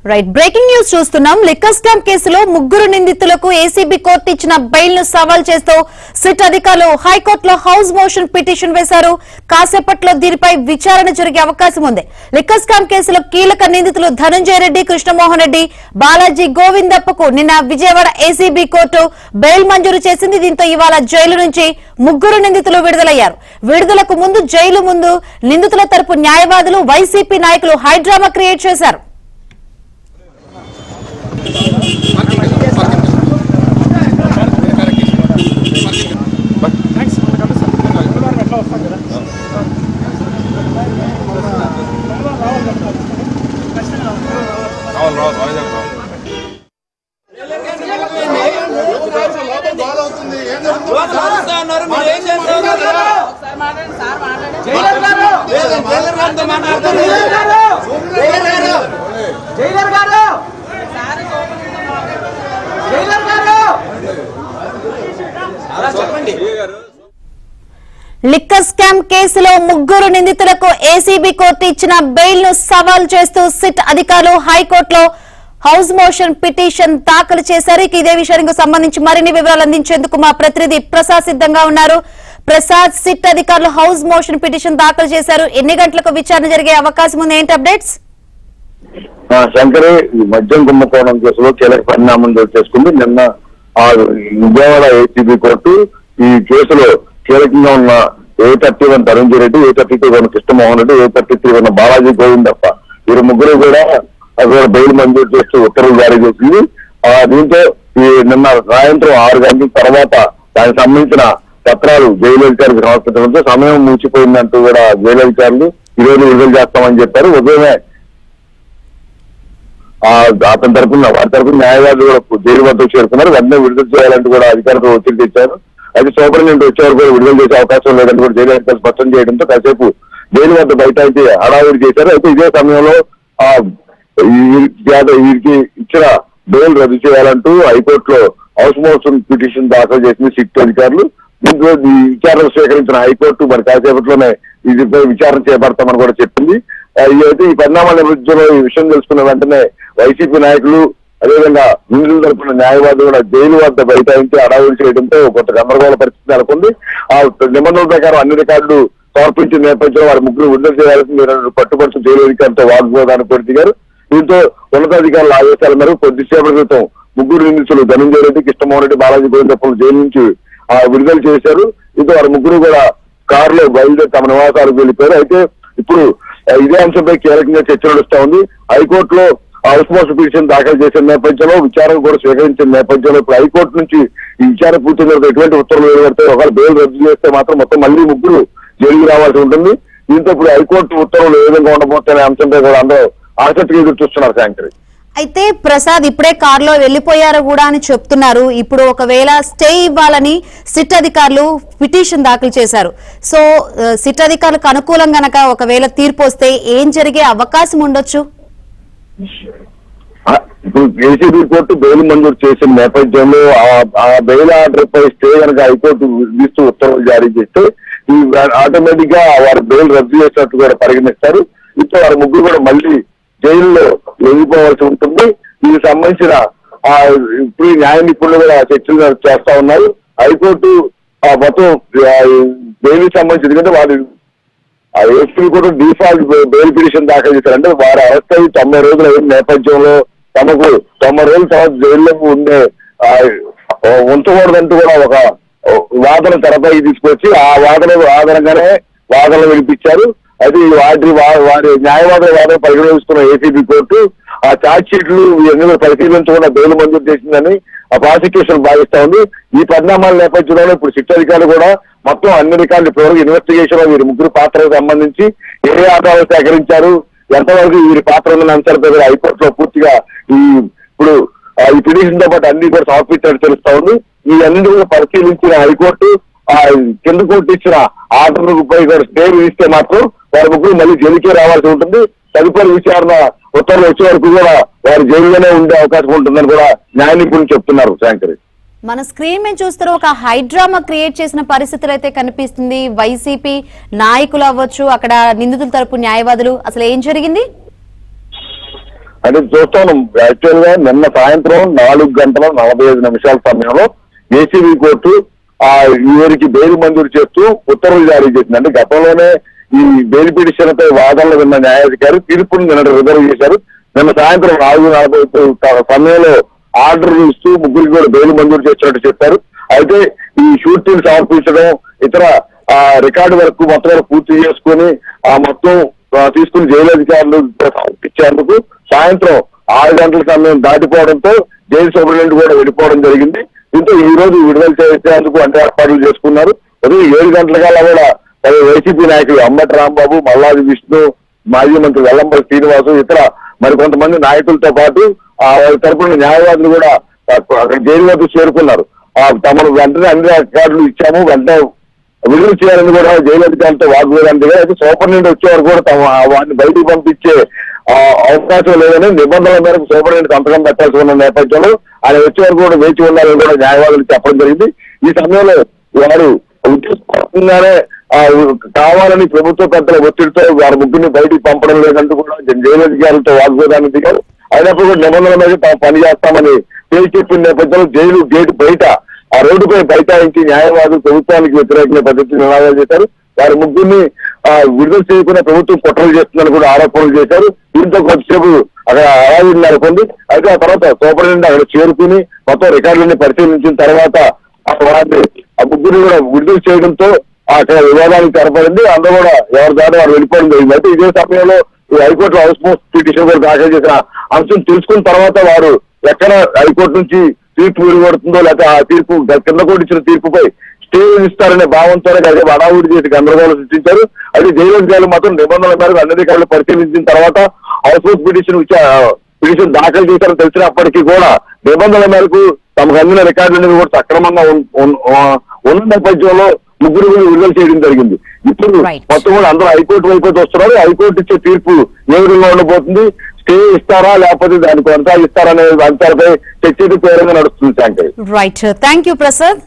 Right breaking news చూస్తున్నాం. Liquor scam కేసులో ముగ్గురు నిందితులకు ఏసీబీ కోర్టు ఇచ్చిన బెయిల్ ను సవాల్ చేస్తూ సిట్ అధికారులు హైకోర్టులో హౌస్ మోషన్ పిటిషన్ వేశారు. కాసేపట్లో దీనిపై విచారణ జరిగే అవకాశం ఉంది. లిక్కర్ స్కామ్ కేసులో కీలక నిందితులు ధనంజయ రెడ్డి, కృష్ణమోహన్ రెడ్డి, బాలాజీ గోవిందప్పకు నిన్న విజయవాడ ఏసీబీ కోర్టు బెయిల్ మంజూరు చేసింది. దీంతో ఇవాళ జైలు నుంచి ముగ్గురు నిందితులు విడుదలయ్యారు. విడుదలకు ముందు జైలు ముందు నిందితుల తరపు న్యాయవాదులు, వైసీపీ నాయకులు హైడ్రామా క్రియేట్ చేశారు. లిక్కర్ స్కామ్ కేసులో ముగ్గురు నిందితులకు ఏసీబీ కోర్టు ఇచ్చిన బెయిల్ ను సవాల్ చేస్తూ సిట్ అధికారులు హైకోర్టులో హౌస్ మోషన్ పిటిషన్ దాఖలు చేశారు. ఇదే విషయానికి సంబంధించి మరిన్ని వివరాలు అందించేందుకు మా ప్రతినిధి ప్రసాద్ సిద్ధంగా ఉన్నారు. ప్రసాద్, సిట్ అధికారులు హౌస్ మోషన్ పిటిషన్ దాఖలు చేశారు. ఎన్ని గంటలకు విచారణ జరిగే అవకాశం ఉంది? ఏంటి అప్డేట్స్? శంకరి మద్యం కుంభకోణం కేసులో కీలక పరిణామం చేసుకుంది. నిన్న విజయవాడ ఏసీబీ కోర్టు ఈ కేసులో కీలకంగా ఉన్న A31 Dhananjaya Reddy, A32 Krishnamohan Reddy, A33 Balaji Govindappa వీరు ముగ్గురు కూడా బెయిల్ మంజూరు చేస్తూ ఉత్తర్వులు జారీ చేసింది. దీంతో ఈ నిన్న సాయంత్రం 6 గంటల తర్వాత దానికి సంబంధించిన పత్రాలు జైలు అధికారికి సమర్పించడంతో సమయం మూసిపోయిందంటూ కూడా జైలు అధికారులు ఈరోజు విడుదల చేస్తామని చెప్పారు. ఉదయమే అతని తరపున వారి తరపున న్యాయవాదులు కూడా జైలు వద్దకు చేరుకున్నారు. వెంటనే విడుదల చేయాలంటూ కూడా అధికారులతో ఒత్తిడి తెచ్చారు. అయితే సూపరింటెండెంట్ వచ్చే వరకు విడుదల చేసే అవకాశం లేదంటూ కూడా జైలు అధికారులు స్పష్టం చేయడంతో కాసేపు జైలు వద్ద బయట అయితే హడావుడి చేశారు. అయితే ఇదే సమయంలో వీరికి ఇచ్చిన బెయిల్ రద్దు చేయాలంటూ హైకోర్టులో హౌస్ మోషన్ పిటిషన్ దాఖలు చేసింది సిట్ అధికారులు. దీంట్లో ఈ విచారణ స్వీకరించిన హైకోర్టు మరి కాసేపట్లోనే దీనిపై విచారణ చేపడతామని కూడా చెప్పింది. అయితే ఈ పరిణామాల నేపథ్యంలో ఈ విషయం తెలుసుకున్న వెంటనే వైసీపీ నాయకులు, అదేవిధంగా నిందితుల తరపున న్యాయవాదులు కూడా జైలు వద్ద బైఠాయించి హడావుడి చేయడంతో కొంత గందరగోళ పరిస్థితి నెలకొంది. ఆ నిబంధనల ప్రకారం అన్ని రికార్డులు సమర్పించిన నేపథ్యంలో వారి ముగ్గురు విడుదల చేయాల్సింది పట్టుబడుతూ జైలు అధికారులతో వాగ్వాదానికి పొడిగారు. దీంతో ఉన్నతాధికారుల ఆదేశాల మేరకు కొద్దిసేపటి క్రితం ముగ్గురు నిందితులు ధనంజయ రెడ్డి, కృష్ణమోహన్ రెడ్డి, బాలాజీ గోవిందప్పలు జైలు నుంచి విడుదల చేశారు. దీంతో వారి ముగ్గురు కూడా కారులో బయలుదేరి తమ నివాసాలకు వెళ్ళిపోయారు. అయితే ఇప్పుడు ఇదే అంశంపై కీలకంగా చర్చ నడుస్తా ఉంది. హైకోర్టులో హౌస్ మోషన్ పిటిషన్ దాఖలు చేసిన నేపథ్యంలో విచారణ కూడా స్వీకరించిన నేపథ్యంలో ఇప్పుడు హైకోర్టు నుంచి ఈ విచారణ పూర్తి తర్వాత ఎటువంటి ఉత్తర్వులు వెలువడతాయి, ఒకవేళ బెయిల్ రద్దు చేస్తే మాత్రం మొత్తం మళ్ళీ ముగ్గురు జైలుకి రావాల్సి ఉంటుంది. దీంతో ఇప్పుడు హైకోర్టు ఉత్తర్వులు ఏ విధంగా ఉండబోతాయనే అంశంపై కూడా అందరూ ఆసక్తిగా ఎదురు చూస్తున్నారు. శాంకరి, అయితే ప్రసాద్ ఇప్పుడే కారులో వెళ్లిపోయారు కూడా అని చెప్తున్నారు. ఇప్పుడు ఒకవేళ స్టే ఇవ్వాలని సిట్ అధికారులు పిటిషన్ దాఖలు చేశారు. సో సిట్ అధికారులకు అనుకూలం గనక ఒకవేళ తీర్పు వస్తే ఏం జరిగే అవకాశం ఉండొచ్చు? ఇప్పుడు ఏసీబీ కోర్టు బెయిల్ మంజూరు చేసిన నేపథ్యంలో ఆ బెయిల్ ఆర్డర్ పై స్టే కనుక హైకోర్టు విధిస్తూ ఉత్తర్వులు జారీ చేస్తే ఆటోమేటిక్ గా వారి బెయిల్ రద్దు చేసినట్టు కూడా పరిగణిస్తారు. ఇప్పుడు వారి ముగ్గురు కూడా మళ్ళీ జైల్లో వెళ్ళిపోవాల్సి ఉంటుంది. దీనికి సంబంధించిన ఇప్పుడు న్యాయ నిపుణులు కూడా చర్చలు చేస్తా ఉన్నారు. హైకోర్టు మొత్తం బెయిల్ సంబంధించి ఎందుకంటే వారి ఏసీబీ కూడా డిఫాల్ట్ బెయిల్ పిటిషన్ దాఖలు చేశారు. అంటే వారి అరెస్ట్ అయ్యి 90 రోజులు అయిన నేపథ్యంలో తమకు 90 రోజుల తర్వాత జైల్లో ఉండే ఉంచకూడదంటూ కూడా ఒక వాదన తెరపై తీసుకొచ్చి ఆ వాదన ఆధారంగానే వాదనలు వినిపించారు. అది వారి న్యాయవాదుల వాదన పరిగణిస్తున్న ఏసీబీ కోర్టు ఆ ఛార్జ్ షీట్లు ఇవన్నీ పరిశీలించకుండా బెయిల్ మంజూరు చేసిందని ఆ ప్రాసిక్యూషన్ భావిస్తా ఉంది. ఈ పరిణామాల నేపథ్యంలో ఇప్పుడు శిక్ష అధికారులు కూడా మొత్తం అన్ని రికార్డులు ఇప్పటివరకు ఇన్వెస్టిగేషన్ లో వీరి ముగ్గురు పాత్రకు సంబంధించి ఏ ఆధారాలు సేకరించారు, ఎంతవరకు వీరి పాత్ర ఉన్న అంశాలపై కూడా హైకోర్టులో పూర్తిగా ఇప్పుడు ఈ పిటిషన్ తో పాటు అన్ని కూడా సమర్పించారు తెలుస్తా ఉంది. ఈ అన్ని కూడా పరిశీలించిన హైకోర్టు కింద కోర్టు ఇచ్చిన ఆర్డర్ పై కూడా స్టే విధిస్తే మాత్రం వారి ముగ్గురు మళ్ళీ జైలుకే రావాల్సి ఉంటుంది. తదుపరి విచారణ ఉత్తర్వులు వచ్చే వరకు కూడా వారి జైల్లోనే ఉండే అవకాశం ఉంటుందని కూడా న్యాయ నిపుణులు చెప్తున్నారు. శాంకరి, మన స్క్రీన్ మీద చూస్తారు ఒక హైడ్రామా క్రియేట్ చేసిన పరిస్థితులు అయితే కనిపిస్తుంది. వైసీపీ నాయకులు అవ్వచ్చు, అక్కడ నిందితుల తరపు న్యాయవాదులు, అసలు ఏం జరిగింది? అంటే చూస్తాను యాక్చువల్ గా నిన్న సాయంత్రం 4:45 సమయంలో ఏసీబీ కోర్టు వీరికి బెయిల్ మంజూరు చేస్తూ ఉత్తర్వులు జారీ చేసింది. అంటే గతంలోనే ఈ బెయిల్ పిటిషన్ పై వాదనలు విన్న న్యాయాధికారి తీర్పును నిన్న రిజర్వ్ చేశారు. నిన్న సాయంత్రం 4:40 సమయంలో ఆర్డర్ ఇస్తూ ముగ్గురికి కూడా బెయిల్ మంజూరు చేసినట్టు చెప్పారు. అయితే ఈ షూరిటీలు సమర్పించడం ఇతర రికార్డు వరకు మొత్తం పూర్తి చేసుకుని మొత్తం తీసుకుని జైలు అధికారులు సమర్పించేందుకు సాయంత్రం 6 గంటల సమయం దాటిపోవడంతో జైలు సూపరింటెండెంట్ కూడా వెళ్ళిపోవడం జరిగింది. దీంతో ఈ రోజు విడుదల చేసేందుకు అన్ని ఏర్పాట్లు చేసుకున్నారు. ఉదయం 7 గంటలకల్లా కూడా వైసీపీ నాయకులు అంబటి రాంబాబు, మల్లాది విష్ణు, మాజీ మంత్రి వెల్లంపల్లి శ్రీనివాసు, ఇతర మరికొంతమంది నాయకులతో పాటు వారి తరపున న్యాయవాదులు కూడా అక్కడ జైలు వద్ద చేరుకున్నారు. తమను వెంటనే అన్ని రికార్డులు ఇచ్చాము, వెంటనే విడుదల చేయాలని కూడా జైలు అధికారులతో వాగ్వాదం దిగారు. అయితే సూపరింటెండెంట్ వచ్చేవారు కూడా వారిని బయటికి పంపించే అవకాశం లేదని నిబంధనల మేరకు సూపరింటెండెంట్ సంతకం పెట్టాల్సి ఉన్న నేపథ్యంలో ఆయన వచ్చేవారు కూడా వేచి ఉండాలని కూడా న్యాయవాదులు చెప్పడం జరిగింది. ఈ సమయంలో వారు ఉద్దేశపూర్వకంగానే కావాలని ప్రభుత్వ పెద్దల ఒత్తిడితో వారి ముగ్గురిని బయటికి పంపడం లేదంటూ కూడా జైలు అధికారులతో వాగ్వాదాన్ని దిగారు. అయినప్పుడు కూడా నిబంధనల మీద తాము పని చేస్తామని తేల్చి చెప్పిన నేపథ్యంలో జైలు గేటు బయట రోడ్డుపై బైఠాయించి న్యాయవాదులు ప్రభుత్వానికి వ్యతిరేకంగా పద్ధతి నినాదాలు చేశారు. వారి ముగ్గురిని విడుదల చేయకుండా ప్రభుత్వం కుట్రలు చేస్తుందని కూడా ఆరోపణలు చేశారు. దీంతో కొద్దిసేపు అక్కడ అరాజకం నెలకొంది. అయితే ఆ తర్వాత సూపరింటెండెంట్ అక్కడ చేరుకుని మొత్తం రికార్డులన్నీ పరిశీలించిన తర్వాత వారిని ముగ్గురిని కూడా విడుదల చేయడంతో అక్కడ వివాదానికి తెరపడింది. అందులో కూడా ఎవరి దాని వారు వెళ్ళిపోవడం జరిగింది. అయితే ఇదే సమయంలో హైకోర్టులో హౌస్ మోస్ట్ పిటిషన్ కూడా దాఖలు చేసిన అంశం తెలుసుకున్న తర్వాత వారు ఎక్కడ హైకోర్టు నుంచి తీర్పు వెలువడుతుందో లేకపోతే ఆ తీర్పు కింద కోర్టు ఇచ్చిన తీర్పుపై స్టే ఇస్తారనే భావంతోనే అదే హడావుడి చేసి గందరగోళం సృష్టించారు. అయితే జైలు అధికారులు మాత్రం నిబంధనల మేరకు అన్ని రికార్డులు పరిశీలించిన తర్వాత హౌస్ మోస్ట్ పిటిషన్ దాఖలు చేశారని తెలిసినప్పటికీ కూడా నిబంధనల మేరకు తమకు అందిన రికార్డులు కూడా సక్రమంగా ఉన్న నేపథ్యంలో ముగ్గురు విడుదల చేయడం జరిగింది. ఇప్పుడు మొత్తం కూడా అందరూ హైకోర్టు వైపు వస్తున్నారు. హైకోర్టు ఇచ్చే తీర్పు ఏ విధంగా ఉండబోతుంది, స్టే ఇస్తారా లేకపోతే దాన్ని కొనసాగిస్తారా అనే అంశాలపై చర్చ తీవ్రంగా నడుస్తుంది. Right, thank you Prasad.